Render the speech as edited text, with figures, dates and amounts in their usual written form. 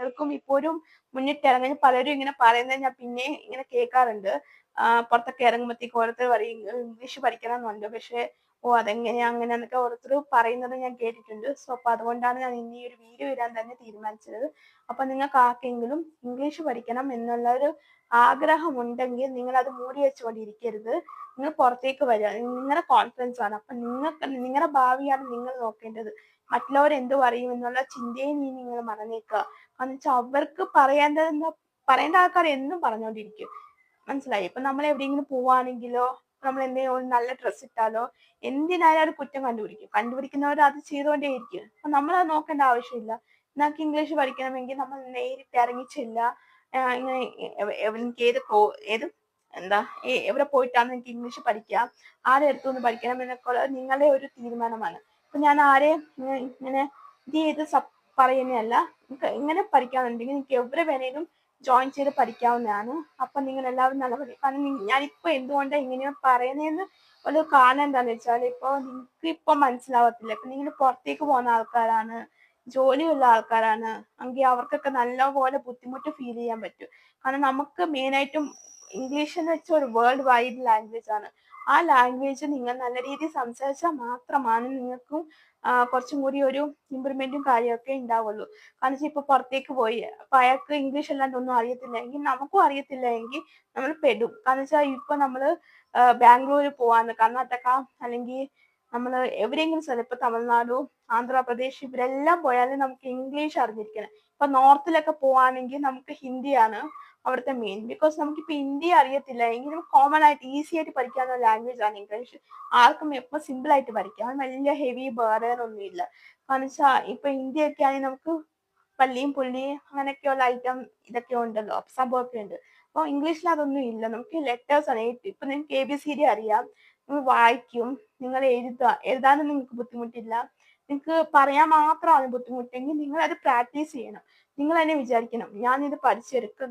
കുട്ടികൾക്കും ഇപ്പോഴും മുന്നിട്ടിറങ്ങി പലരും ഇങ്ങനെ പറയുന്നത് ഞാൻ പിന്നെ ഇങ്ങനെ കേൾക്കാറുണ്ട്. പുറത്തൊക്കെ ഇറങ്ങുമ്പോഴത്തേക്കും ഓരോരുത്തർ പറയും ഇംഗ്ലീഷ് പഠിക്കണം എന്നുണ്ട്. പക്ഷെ അതെങ്ങനെയാ അങ്ങനെയാന്നൊക്കെ ഓരോരുത്തർ പറയുന്നത് ഞാൻ കേട്ടിട്ടുണ്ട്. സോ അപ്പൊ അതുകൊണ്ടാണ് ഞാൻ ഇന്ന് ഈ ഒരു വീഡിയോ ഇടാൻ തന്നെ തീരുമാനിച്ചത്. അപ്പൊ നിങ്ങൾക്ക് ആർക്കെങ്കിലും ഇംഗ്ലീഷ് പഠിക്കണം എന്നുള്ള ഒരു ആഗ്രഹമുണ്ടെങ്കിൽ നിങ്ങൾ അത് മൂടി വെച്ചുകൊണ്ടിരിക്കരുത്. നിങ്ങൾ പുറത്തേക്ക് വരിക. നിങ്ങളുടെ കോൺഫിഡൻസ് ആണ്. അപ്പൊ നിങ്ങളുടെ ഭാവിയാണ് നിങ്ങൾ നോക്കേണ്ടത്. മറ്റുള്ളവർ എന്ത് പറയും എന്നുള്ള ചിന്തയെ നിങ്ങൾ മറന്നേക്കുക. കാരണം വെച്ചാൽ അവർക്ക് പറയേണ്ട ആൾക്കാർ എന്നും പറഞ്ഞുകൊണ്ടിരിക്കും. മനസ്സിലായി. ഇപ്പൊ നമ്മൾ എവിടെയെങ്കിലും പോവാണെങ്കിലോ നമ്മൾ എന്തെങ്കിലും നല്ല ഡ്രസ്സ് ഇട്ടാലോ എന്തിനായാലും ഒരു കുറ്റം കണ്ടുപിടിക്കുന്നവർ അത് ചെയ്തുകൊണ്ടേയിരിക്കും. അപ്പൊ നമ്മൾ അത് നോക്കേണ്ട ആവശ്യമില്ല. നമുക്ക് ഇംഗ്ലീഷ് പഠിക്കണമെങ്കിൽ നമ്മൾ നേരിട്ട് ഇറങ്ങി ചെല്ലുക. ഇങ്ങനെ എനിക്ക് ഏത് എന്താ എവിടെ പോയിട്ടാണ് എനിക്ക് ഇംഗ്ലീഷ് പഠിക്കാം, ആരെ അടുത്തുനിന്ന് പഠിക്കണം എന്നൊക്കെ ഉള്ളത് നിങ്ങളുടെ ഒരു തീരുമാനമാണ്. ഇപ്പൊ ഞാൻ ആരെയും ഇങ്ങനെ ഇത് ചെയ്ത് പറയുന്നതല്ല. ഇങ്ങനെ പഠിക്കാനുണ്ടെങ്കിൽ നിങ്ങൾക്ക് എവിടെ വേണേലും ജോയിൻ ചെയ്ത് പഠിക്കാവുന്നതാണ്. അപ്പൊ നിങ്ങൾ എല്ലാവരും നല്ല പഠിക്കും. കാരണം ഞാനിപ്പോ എന്തുകൊണ്ടാണ് ഇങ്ങനെ പറയുന്നതെന്ന് ഒരു കാരണം എന്താന്ന് വെച്ചാൽ ഇപ്പൊ നിങ്ങൾക്ക് ഇപ്പൊ മനസ്സിലാവത്തില്ല. ഇപ്പൊ നിങ്ങൾ പുറത്തേക്ക് പോകുന്ന ആൾക്കാരാണ്, ജോലിയുള്ള ആൾക്കാരാണ് എങ്കിൽ അവർക്കൊക്കെ നല്ലപോലെ ബുദ്ധിമുട്ട് ഫീൽ ചെയ്യാൻ പറ്റും. കാരണം നമുക്ക് മെയിനായിട്ടും ഇംഗ്ലീഷ് എന്ന് വെച്ചാൽ ഒരു വേൾഡ് വൈഡ് ലാംഗ്വേജ് ആണ്. ആ ലാംഗ്വേജ് നിങ്ങൾ നല്ല രീതിയിൽ സംസാരിച്ചാൽ മാത്രമാണ് നിങ്ങൾക്കും കുറച്ചും കൂടി ഒരു ഇമ്പ്രൂവ്മെന്റും കാര്യമൊക്കെ ഉണ്ടാവുള്ളൂ. കാരണം വെച്ചാൽ ഇപ്പൊ പുറത്തേക്ക് പോയി അപ്പൊ അയാൾക്ക് ഇംഗ്ലീഷ് അല്ലാണ്ട് ഒന്നും അറിയത്തില്ല എങ്കിൽ നമുക്കും അറിയത്തില്ല എങ്കിൽ നമ്മൾ പെടും. കാരണം വെച്ചാൽ ഇപ്പൊ നമ്മള് ബാംഗ്ലൂർ പോവാന്ന്, കർണാടക അല്ലെങ്കിൽ നമ്മൾ എവിടെയെങ്കിലും സ്ഥലം ഇപ്പൊ തമിഴ്നാടു, ആന്ധ്രാപ്രദേശ് ഇവരെല്ലാം പോയാലും നമുക്ക് ഇംഗ്ലീഷ് അറിഞ്ഞിരിക്കണം. ഇപ്പൊ നോർത്തിലൊക്കെ പോവാണെങ്കിൽ നമുക്ക് ഹിന്ദിയാണ് അവിടുത്തെ മെയിൻ. ബിക്കോസ് നമുക്കിപ്പോ ഹിന്ദി അറിയത്തില്ല എങ്കിലും കോമൺ ആയിട്ട് ഈസി ആയിട്ട് പഠിക്കാവുന്ന ലാംഗ്വേജ് ആണ് ഇംഗ്ലീഷ്. ആർക്കും എപ്പോൾ സിമ്പിൾ ആയിട്ട് പഠിക്കാം. വലിയ ഹെവി ബേർഡൻ ഒന്നും ഇല്ല. കാരണം വെച്ചാൽ ഇപ്പൊ ഹിന്ദിയൊക്കെ ആണെങ്കിൽ നമുക്ക് പള്ളിയും പുള്ളിയും അങ്ങനെയൊക്കെയുള്ള ഐറ്റം ഇതൊക്കെ ഉണ്ടല്ലോ, സംഭവമൊക്കെ ഉണ്ട്. അപ്പൊ ഇംഗ്ലീഷിൽ അതൊന്നും ഇല്ല. നമുക്ക് ലെറ്റേഴ്സ് ആണ്. ഇപ്പൊ നിങ്ങൾക്ക് ABCD അറിയാം, നിങ്ങൾ വായിക്കും, നിങ്ങൾ എഴുതാനും നിങ്ങൾക്ക് ബുദ്ധിമുട്ടില്ല. നിങ്ങൾക്ക് പറയാൻ മാത്രമാണ് ബുദ്ധിമുട്ടെങ്കിൽ നിങ്ങൾ അത് പ്രാക്ടീസ് ചെയ്യണം. നിങ്ങൾ തന്നെ വിചാരിക്കണം ഞാൻ ഇത് പഠിച്ചെടുക്കും